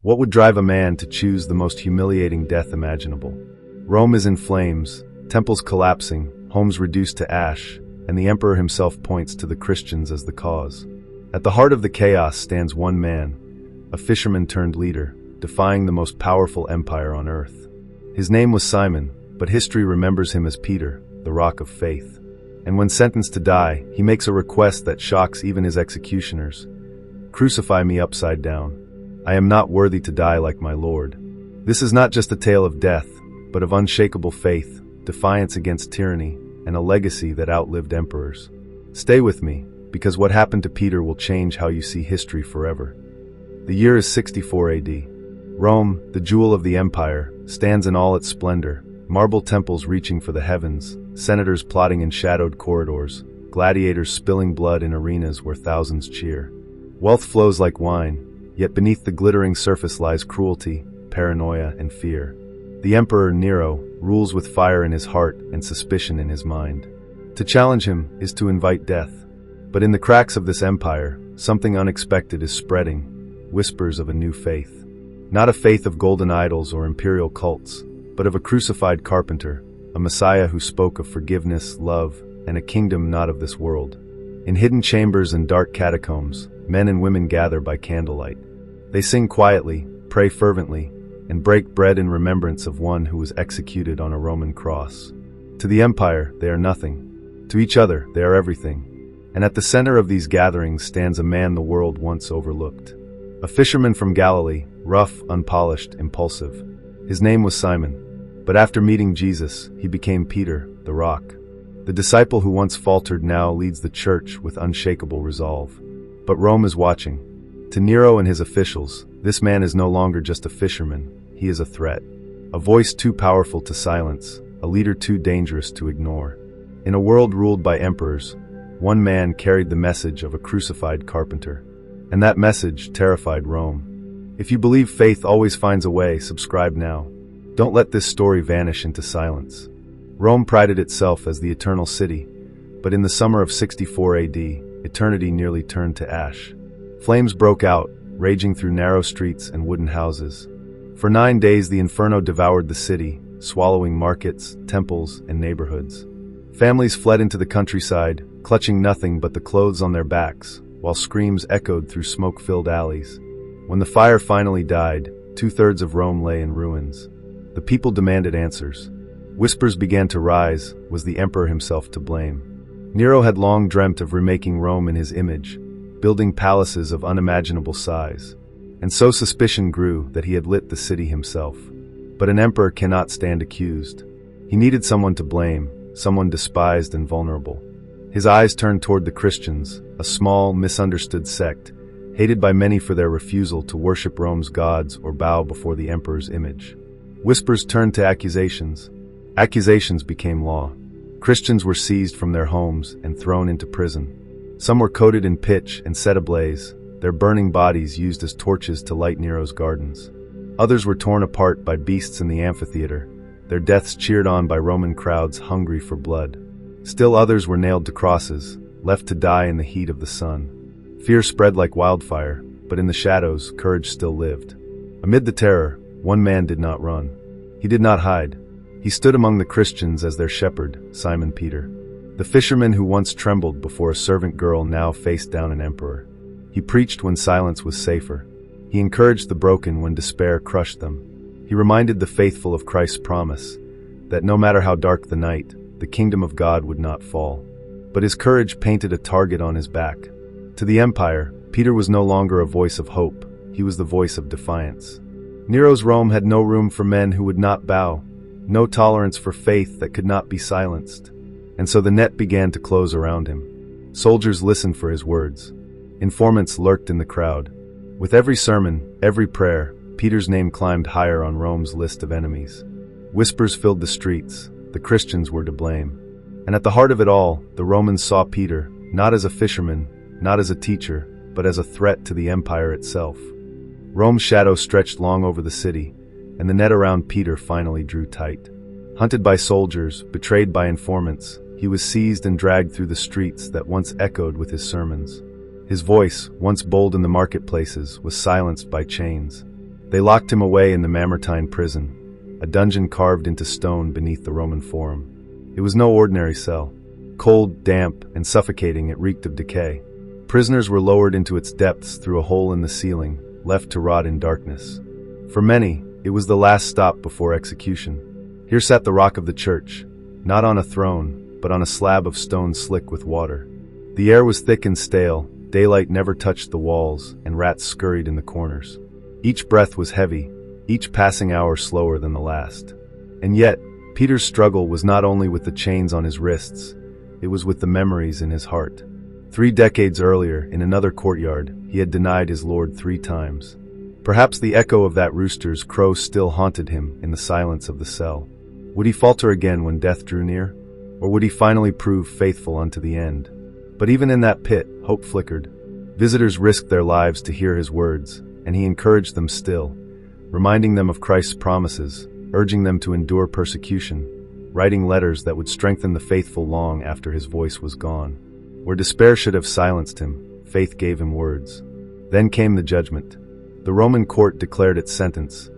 What would drive a man to choose the most humiliating death imaginable? Rome is in flames, temples collapsing, homes reduced to ash, and the emperor himself points to the Christians as the cause. At the heart of the chaos stands one man, a fisherman turned leader, defying the most powerful empire on earth. His name was Simon, but history remembers him as Peter, the rock of faith. And when sentenced to die, he makes a request that shocks even his executioners. "Crucify me upside down. I am not worthy to die like my Lord." This is not just a tale of death, but of unshakable faith, defiance against tyranny, and a legacy that outlived emperors. Stay with me, because what happened to Peter will change how you see history forever. The year is 64 AD. Rome, the jewel of the empire, stands in all its splendor, marble temples reaching for the heavens, senators plotting in shadowed corridors, gladiators spilling blood in arenas where thousands cheer. Wealth flows like wine, yet beneath the glittering surface lies cruelty, paranoia, and fear. The emperor Nero rules with fire in his heart and suspicion in his mind. To challenge him is to invite death. But in the cracks of this empire, something unexpected is spreading, whispers of a new faith. Not a faith of golden idols or imperial cults, but of a crucified carpenter, a Messiah who spoke of forgiveness, love, and a kingdom not of this world. In hidden chambers and dark catacombs, men and women gather by candlelight. They sing quietly, pray fervently, and break bread in remembrance of one who was executed on a Roman cross. To the empire, they are nothing. To each other, they are everything. And at the center of these gatherings stands a man the world once overlooked. A fisherman from Galilee, rough, unpolished, impulsive. His name was Simon. But after meeting Jesus, he became Peter, the rock. The disciple who once faltered now leads the church with unshakable resolve. But Rome is watching. To Nero and his officials, this man is no longer just a fisherman, he is a threat. A voice too powerful to silence, a leader too dangerous to ignore. In a world ruled by emperors, one man carried the message of a crucified carpenter. And that message terrified Rome. If you believe faith always finds a way, subscribe now. Don't let this story vanish into silence. Rome prided itself as the eternal city, but in the summer of 64 AD, eternity nearly turned to ash. Flames broke out, raging through narrow streets and wooden houses. For 9 days the inferno devoured the city, swallowing markets, temples, and neighborhoods. Families fled into the countryside, clutching nothing but the clothes on their backs, while screams echoed through smoke-filled alleys. When the fire finally died, 2/3 of Rome lay in ruins. The people demanded answers. Whispers began to rise, was the emperor himself to blame? Nero had long dreamt of remaking Rome in his image, building palaces of unimaginable size. And so suspicion grew that he had lit the city himself. But an emperor cannot stand accused. He needed someone to blame, someone despised and vulnerable. His eyes turned toward the Christians, a small, misunderstood sect, hated by many for their refusal to worship Rome's gods or bow before the emperor's image. Whispers turned to accusations. Accusations became law. Christians were seized from their homes and thrown into prison. Some were coated in pitch and set ablaze, their burning bodies used as torches to light Nero's gardens. Others were torn apart by beasts in the amphitheater, their deaths cheered on by Roman crowds hungry for blood. Still others were nailed to crosses, left to die in the heat of the sun. Fear spread like wildfire, but in the shadows, courage still lived. Amid the terror, one man did not run. He did not hide. He stood among the Christians as their shepherd, Simon Peter. The fisherman who once trembled before a servant girl now faced down an emperor. He preached when silence was safer. He encouraged the broken when despair crushed them. He reminded the faithful of Christ's promise, that no matter how dark the night, the kingdom of God would not fall. But his courage painted a target on his back. To the empire, Peter was no longer a voice of hope, he was the voice of defiance. Nero's Rome had no room for men who would not bow, no tolerance for faith that could not be silenced. And so the net began to close around him. Soldiers listened for his words. Informants lurked in the crowd. With every sermon, every prayer, Peter's name climbed higher on Rome's list of enemies. Whispers filled the streets. The Christians were to blame. And at the heart of it all, the Romans saw Peter, not as a fisherman, not as a teacher, but as a threat to the empire itself. Rome's shadow stretched long over the city, and the net around Peter finally drew tight. Hunted by soldiers, betrayed by informants, he was seized and dragged through the streets that once echoed with his sermons. His voice, once bold in the marketplaces, was silenced by chains. They locked him away in the Mamertine prison, a dungeon carved into stone beneath the Roman Forum. It was no ordinary cell. Cold, damp, and suffocating, it reeked of decay. Prisoners were lowered into its depths through a hole in the ceiling, left to rot in darkness. For many, it was the last stop before execution. Here sat the Rock of the Church, not on a throne, but on a slab of stone slick with water. The air was thick and stale, daylight never touched the walls, and rats scurried in the corners. Each breath was heavy, each passing hour slower than the last. And yet, Peter's struggle was not only with the chains on his wrists, it was with the memories in his heart. 3 decades earlier, in another courtyard, he had denied his Lord 3 times. Perhaps the echo of that rooster's crow still haunted him in the silence of the cell. Would he falter again when death drew near? Or would he finally prove faithful unto the end? But even in that pit, hope flickered. Visitors risked their lives to hear his words, and he encouraged them still, reminding them of Christ's promises, urging them to endure persecution, writing letters that would strengthen the faithful long after his voice was gone. Where despair should have silenced him, faith gave him words. Then came the judgment. The Roman court declared its sentence: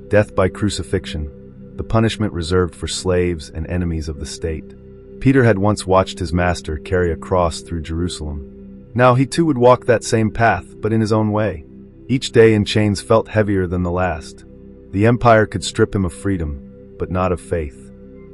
death by crucifixion, the punishment reserved for slaves and enemies of the state. Peter had once watched his master carry a cross through Jerusalem. Now he too would walk that same path, but in his own way. Each day in chains felt heavier than the last. The empire could strip him of freedom, but not of faith.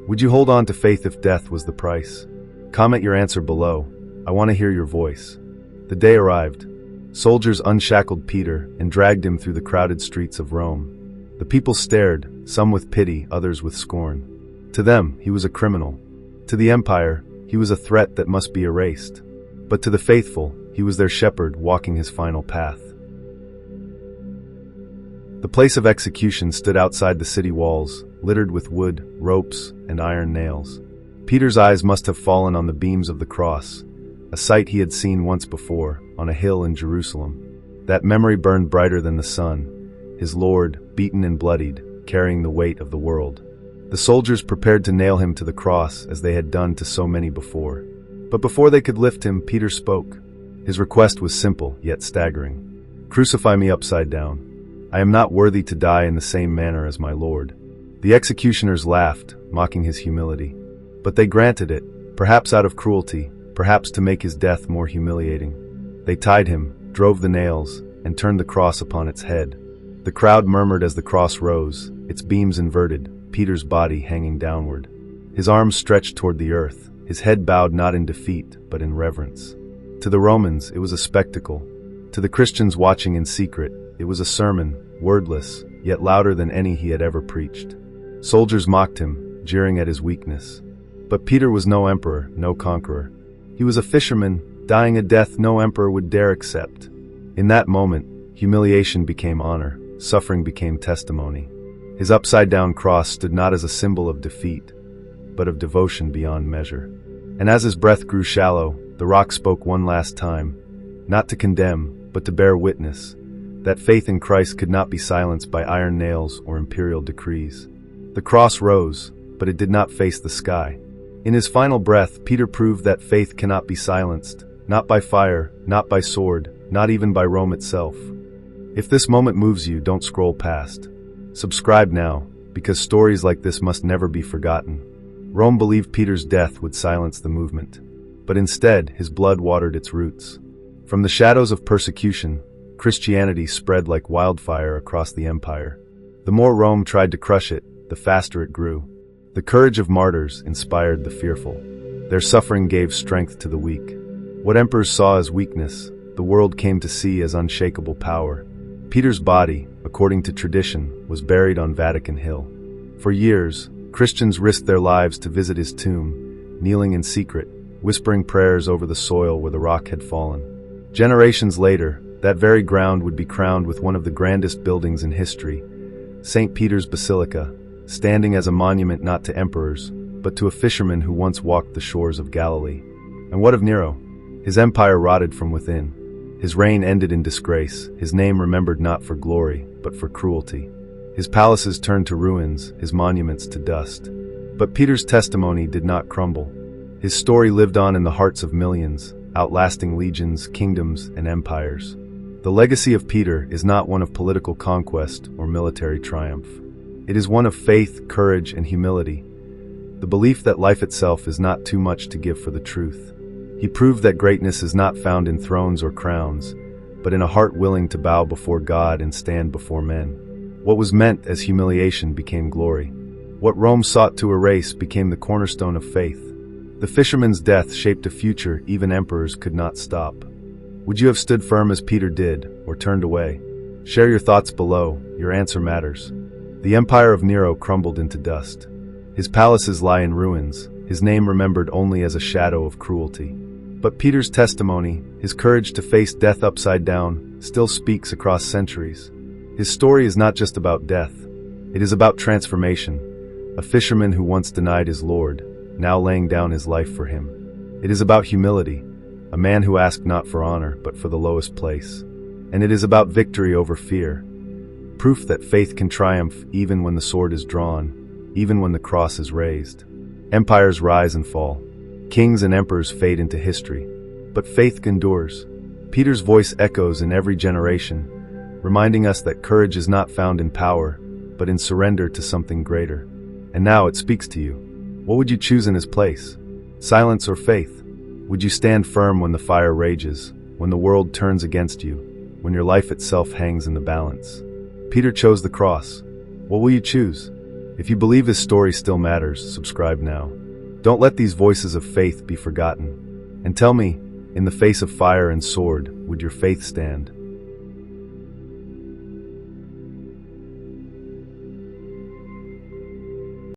Would you hold on to faith if death was the price? Comment your answer below. I want to hear your voice. The day arrived. Soldiers unshackled Peter and dragged him through the crowded streets of Rome. The people stared, some with pity, others with scorn. To them, he was a criminal. To the empire, he was a threat that must be erased. But to the faithful, he was their shepherd walking his final path. The place of execution stood outside the city walls, littered with wood, ropes, and iron nails. Peter's eyes must have fallen on the beams of the cross, a sight he had seen once before, on a hill in Jerusalem. That memory burned brighter than the sun, his Lord, beaten and bloodied, carrying the weight of the world. The soldiers prepared to nail him to the cross as they had done to so many before. But before they could lift him, Peter spoke. His request was simple, yet staggering. Crucify me upside down. I am not worthy to die in the same manner as my Lord. The executioners laughed, mocking his humility. But they granted it, perhaps out of cruelty, perhaps to make his death more humiliating. They tied him, drove the nails, and turned the cross upon its head. The crowd murmured as the cross rose, its beams inverted, Peter's body hanging downward. His arms stretched toward the earth, his head bowed not in defeat, but in reverence. To the Romans, it was a spectacle. To the Christians watching in secret, it was a sermon, wordless, yet louder than any he had ever preached. Soldiers mocked him, jeering at his weakness. But Peter was no emperor, no conqueror. He was a fisherman, dying a death no emperor would dare accept. In that moment, humiliation became honor, suffering became testimony. His upside-down cross stood not as a symbol of defeat, but of devotion beyond measure. And as his breath grew shallow, the rock spoke one last time, not to condemn, but to bear witness, that faith in Christ could not be silenced by iron nails or imperial decrees. The cross rose, but it did not face the sky. In his final breath, Peter proved that faith cannot be silenced, not by fire, not by sword, not even by Rome itself. If this moment moves you, don't scroll past. Subscribe now, because stories like this must never be forgotten. Rome believed Peter's death would silence the movement, but instead his blood watered its roots. From the shadows of persecution, Christianity spread like wildfire across the empire. The more Rome tried to crush it, the faster it grew. The courage of martyrs inspired the fearful. Their suffering gave strength to the weak. What emperors saw as weakness, the world came to see as unshakable power. Peter's body, according to tradition, was buried on Vatican Hill. For years, Christians risked their lives to visit his tomb, kneeling in secret, whispering prayers over the soil where the rock had fallen. Generations later, that very ground would be crowned with one of the grandest buildings in history, St. Peter's Basilica, standing as a monument not to emperors, but to a fisherman who once walked the shores of Galilee. And what of Nero? His empire rotted from within. His reign ended in disgrace, his name remembered not for glory, but for cruelty. His palaces turned to ruins, his monuments to dust. But Peter's testimony did not crumble. His story lived on in the hearts of millions, outlasting legions, kingdoms, and empires. The legacy of Peter is not one of political conquest or military triumph. It is one of faith, courage, and humility, the belief that life itself is not too much to give for the truth. He proved that greatness is not found in thrones or crowns, but in a heart willing to bow before God and stand before men. What was meant as humiliation became glory. What Rome sought to erase became the cornerstone of faith. The fisherman's death shaped a future even emperors could not stop. Would you have stood firm as Peter did, or turned away? Share your thoughts below. Your answer matters. The empire of Nero crumbled into dust. His palaces lie in ruins, his name remembered only as a shadow of cruelty. But Peter's testimony, his courage to face death upside down, still speaks across centuries. His story is not just about death. It is about transformation. A fisherman who once denied his Lord, now laying down his life for him. It is about humility, a man who asked not for honor, but for the lowest place. And it is about victory over fear, proof that faith can triumph even when the sword is drawn, even when the cross is raised. Empires rise and fall. Kings and emperors fade into history. But faith endures. Peter's voice echoes in every generation, reminding us that courage is not found in power, but in surrender to something greater. And now it speaks to you. What would you choose in his place? Silence or faith? Would you stand firm when the fire rages, when the world turns against you, when your life itself hangs in the balance? Peter chose the cross. What will you choose? If you believe his story still matters, subscribe now. Don't let these voices of faith be forgotten. And tell me, in the face of fire and sword, would your faith stand?